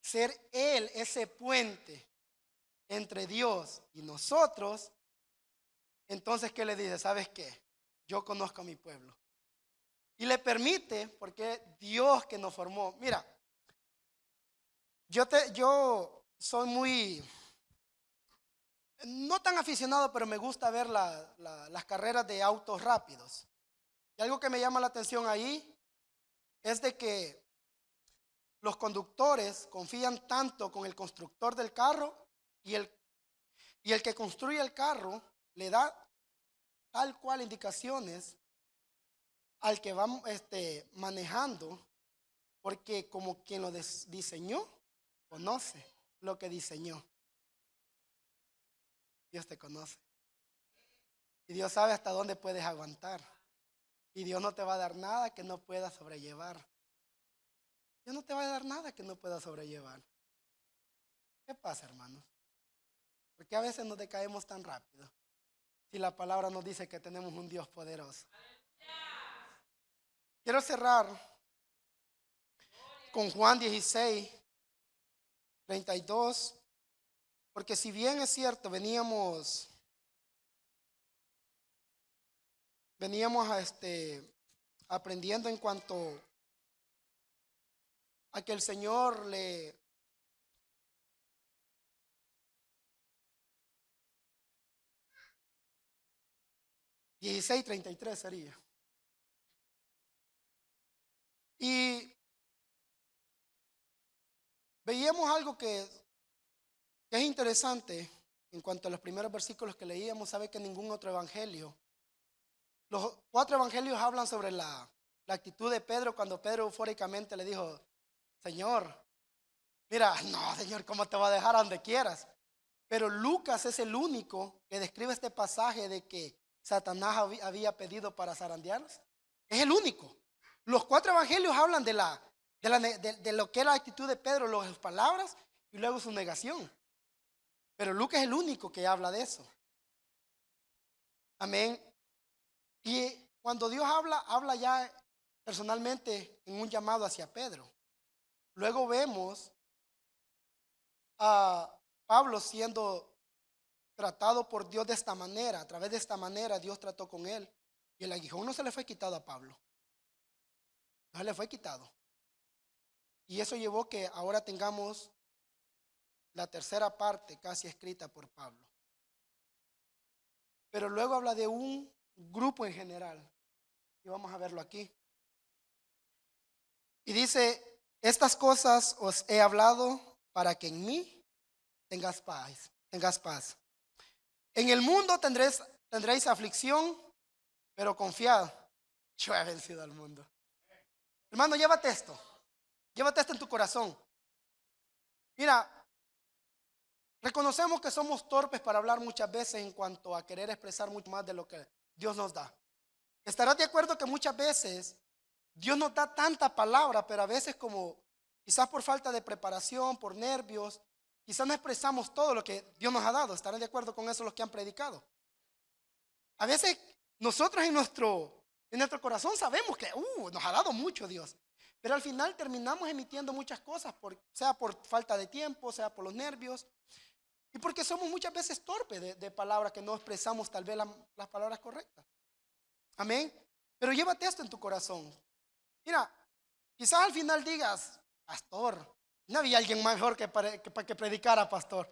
ser Él ese puente entre Dios y nosotros. Entonces, ¿qué le dice? ¿Sabes qué? Yo conozco a mi pueblo. Y le permite, porque Dios que nos formó. Mira, yo soy muy, no tan aficionado, pero me gusta ver las carreras de autos rápidos. Y algo que me llama la atención ahí es de que los conductores confían tanto con el constructor del carro y el que construye el carro le da tal cual indicaciones al que va manejando, porque como quien lo diseñó, conoce lo que diseñó. Dios te conoce. Y Dios sabe hasta dónde puedes aguantar. Y Dios no te va a dar nada que no puedas sobrellevar. Dios no te va a dar nada que no puedas sobrellevar. ¿Qué pasa, hermanos? Porque a veces nos decaemos tan rápido. Si la palabra nos dice que tenemos un Dios poderoso. Quiero cerrar con Juan 16, 32. Porque si bien es cierto, veníamos aprendiendo en cuanto a que el Señor le 16:33 sería. Y veíamos algo que es interesante en cuanto a los primeros versículos que leíamos. Sabe que ningún otro evangelio, los 4 evangelios hablan sobre la actitud de Pedro cuando Pedro eufóricamente le dijo: Señor, mira, no, Señor, ¿cómo te va a dejar a donde quieras? Pero Lucas es el único que describe este pasaje de que Satanás había pedido para zarandearlos. Es el único. Los 4 evangelios hablan de lo que era la actitud de Pedro, sus palabras y luego su negación. Pero Lucas es el único que habla de eso. Amén. Y cuando Dios habla ya personalmente en un llamado hacia Pedro. Luego vemos a Pablo siendo tratado por Dios de esta manera. A través de esta manera Dios trató con él. Y el aguijón no se le fue quitado a Pablo. No se le fue quitado. Y eso llevó que ahora tengamos la tercera parte casi escrita por Pablo. Pero luego habla de un grupo en general. Y vamos a verlo aquí. Y dice: estas cosas os he hablado para que en mí tengas paz. Tengas paz. En el mundo tendréis aflicción, pero confiad, yo he vencido al mundo. Hermano, llévate esto. Llévate esto en tu corazón. Mira, reconocemos que somos torpes para hablar muchas veces en cuanto a querer expresar mucho más de lo que Dios nos da. Estarás de acuerdo que muchas veces Dios nos da tanta palabra, pero a veces como quizás por falta de preparación, por nervios, quizás no expresamos todo lo que Dios nos ha dado. ¿Estarán de acuerdo con eso los que han predicado? A veces nosotros en nuestro corazón sabemos que nos ha dado mucho Dios, pero al final terminamos emitiendo muchas cosas, sea por falta de tiempo, sea por los nervios, y porque somos muchas veces torpes de palabras que no expresamos tal vez las palabras correctas. Amén. Pero llévate esto en tu corazón. Mira, quizás al final digas: pastor, no había alguien mejor que predicara, pastor.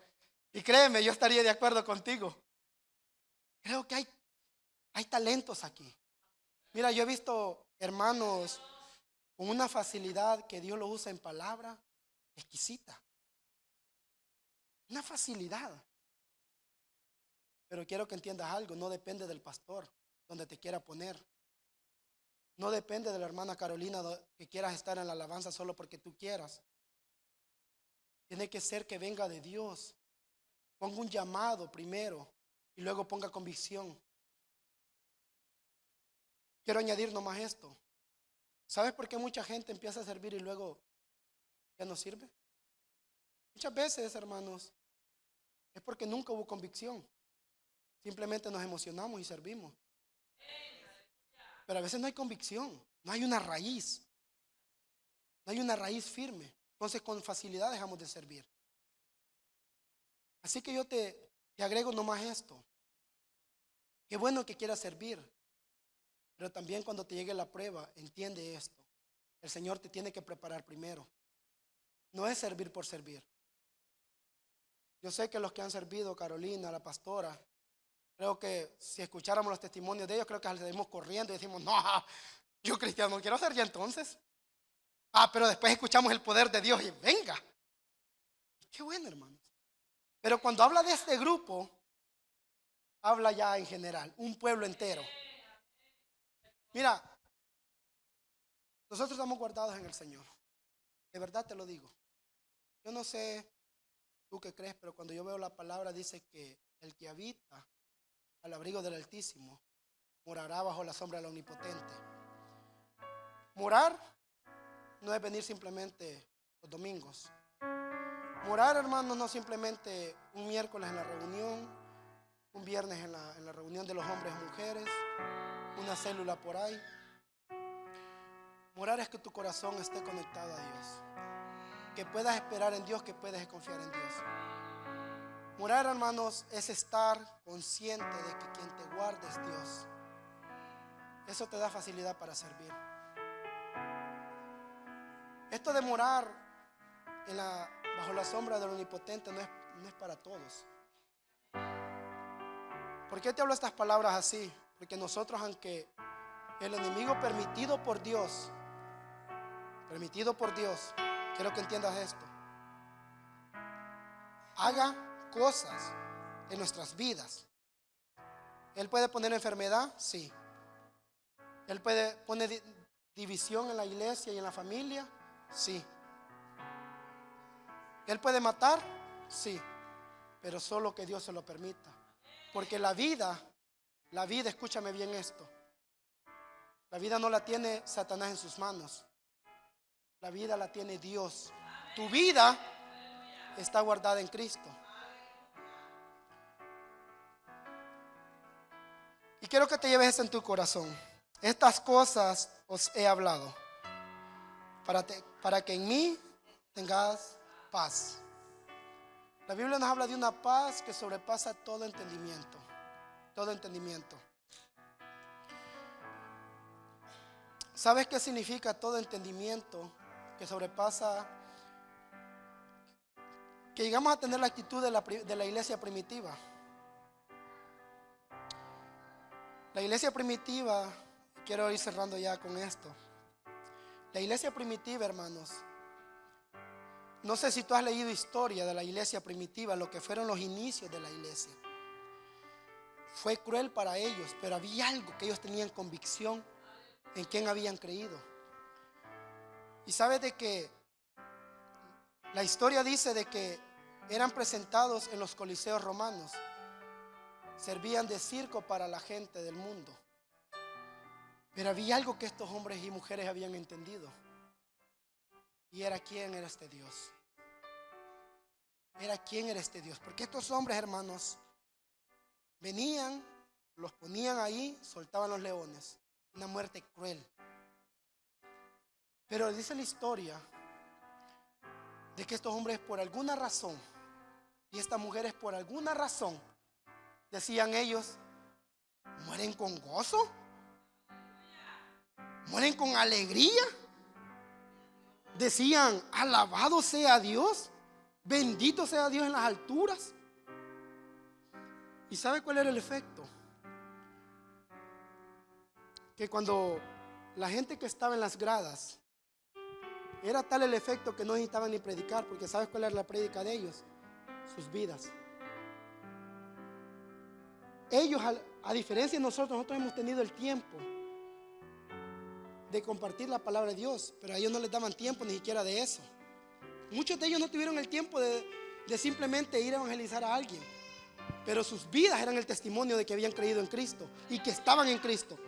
Y créeme, yo estaría de acuerdo contigo. Creo que hay talentos aquí. Mira, yo he visto hermanos con una facilidad que Dios lo usa en palabra exquisita. Una facilidad. Pero quiero que entiendas algo: no depende del pastor donde te quiera poner. No depende de la hermana Carolina que quieras estar en la alabanza solo porque tú quieras. Tiene que ser que venga de Dios. ponga un llamado primero y luego ponga convicción. Quiero añadir nomás esto. ¿Sabes por qué mucha gente empieza a servir y luego ya no sirve? Muchas veces, hermanos, es porque nunca hubo convicción. Simplemente nos emocionamos y servimos. Pero a veces no hay convicción, no hay una raíz. No hay una raíz firme. Entonces con facilidad dejamos de servir. Así que yo te agrego nomás esto. Qué bueno que quieras servir. Pero también cuando te llegue la prueba, entiende esto. El Señor te tiene que preparar primero. No es servir por servir. Yo sé que los que han servido, Carolina, la pastora, creo que si escucháramos los testimonios de ellos, creo que salimos corriendo y decimos, no, yo cristiano no quiero ser ya entonces. Pero después escuchamos el poder de Dios y venga. Qué bueno, hermanos. Pero cuando habla de este grupo, habla ya en general, un pueblo entero. Mira, nosotros estamos guardados en el Señor. De verdad te lo digo. Yo no sé tú qué crees, pero cuando yo veo la palabra dice que el que habita al abrigo del Altísimo morará bajo la sombra del Omnipotente. Morar no es venir simplemente los domingos. Morar, hermanos, no simplemente un miércoles en la reunión, un viernes en la reunión de los hombres y mujeres, una célula por ahí. Morar es que tu corazón esté conectado a Dios, que puedas esperar en Dios, que puedas confiar en Dios. Morar, hermanos, es estar consciente de que quien te guarda es Dios. Eso te da facilidad para servir. Esto de morar bajo la sombra del Omnipotente no es para todos. ¿Por qué te hablo estas palabras así? Porque nosotros, aunque el enemigo permitido por Dios, quiero que entiendas esto, haga cosas en nuestras vidas. Él puede poner enfermedad, sí. Él puede poner división en la iglesia y en la familia, sí. Él puede matar, sí, pero solo que Dios se lo permita. Porque la vida, escúchame bien esto, la vida no la tiene Satanás en sus manos. La vida la tiene Dios. Tu vida está guardada en Cristo. Y quiero que te lleves eso en tu corazón. Estas cosas os he hablado para que en mí tengas paz. La Biblia nos habla de una paz que sobrepasa todo entendimiento. Todo entendimiento. ¿Sabes qué significa todo entendimiento que sobrepasa? Que llegamos a tener la actitud de la iglesia primitiva. La iglesia primitiva, quiero ir cerrando ya con esto. La iglesia primitiva, hermanos, no sé si tú has leído historia de la iglesia primitiva, lo que fueron los inicios de la iglesia. Fue cruel para ellos, pero había algo que ellos tenían convicción en quién habían creído. Y sabes de que la historia dice de que eran presentados en los coliseos romanos, servían de circo para la gente del mundo. Pero había algo que estos hombres y mujeres habían entendido, y era quién era este Dios. Era quién era este Dios. Porque estos hombres, hermanos, venían, los ponían ahí, soltaban los leones. Una muerte cruel. Pero dice la historia de que estos hombres por alguna razón y estas mujeres por alguna razón, decían ellos, mueren con gozo, mueren con alegría. Decían, alabado sea Dios, bendito sea Dios en las alturas. ¿Y sabe cuál era el efecto? Que cuando la gente que estaba en las gradas, era tal el efecto que no necesitaban ni predicar, porque ¿sabes cuál era la prédica de ellos? Sus vidas. Ellos, a diferencia de nosotros hemos tenido el tiempo de compartir la palabra de Dios, pero a ellos no les daban tiempo ni siquiera de eso. Muchos de ellos no tuvieron el tiempo de de simplemente ir a evangelizar a alguien, pero sus vidas eran el testimonio de que habían creído en Cristo y que estaban en Cristo.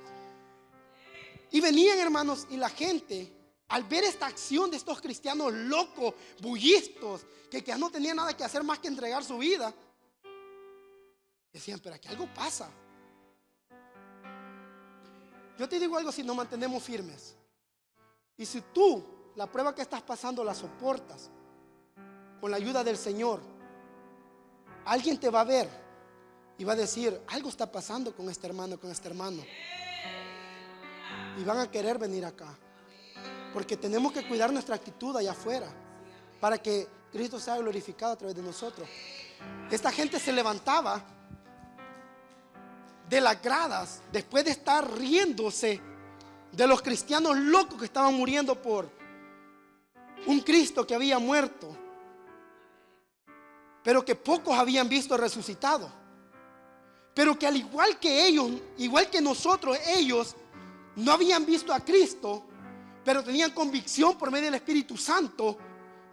Y venían, hermanos, y la gente, al ver esta acción de estos cristianos locos, bullistos, que ya no tenían nada que hacer más que entregar su vida, decían, pero aquí algo pasa. Yo te digo algo, si nos mantenemos firmes y si tú la prueba que estás pasando la soportas con la ayuda del Señor, alguien te va a ver y va a decir, algo está pasando con este hermano, con este hermano, y van a querer venir acá, porque tenemos que cuidar nuestra actitud allá afuera para que Cristo sea glorificado a través de nosotros. Esta gente se levantaba de las gradas después de estar riéndose de los cristianos locos que estaban muriendo por un Cristo que había muerto, pero que pocos habían visto resucitado, pero que al igual que ellos, igual que nosotros, ellos no habían visto a Cristo, pero tenían convicción por medio del Espíritu Santo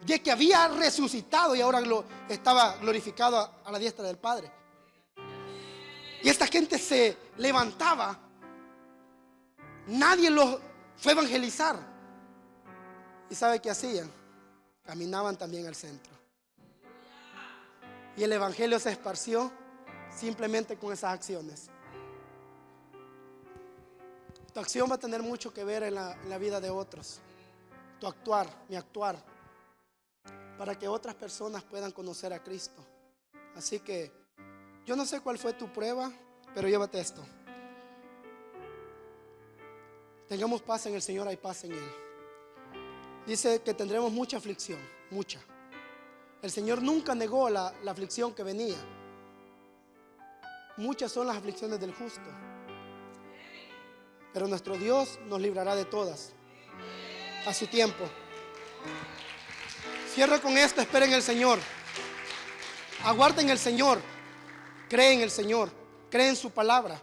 de que había resucitado y ahora estaba glorificado a la diestra del Padre. Y esta gente se levantaba, nadie los fue a evangelizar. ¿Y sabe qué hacían? Caminaban también al centro. Y el evangelio se esparció simplemente con esas acciones. Tu acción va a tener mucho que ver en la vida de otros. Tu actuar, mi actuar, para que otras personas puedan conocer a Cristo. Así que yo no sé cuál fue tu prueba, pero llévate esto. Tengamos paz en el Señor, hay paz en Él. Dice que tendremos mucha aflicción, mucha. El Señor nunca negó la aflicción que venía. Muchas son las aflicciones del justo, pero nuestro Dios nos librará de todas a su tiempo. Cierro con esto, esperen en el Señor, aguarden en el Señor, creen en el Señor, creen en su palabra.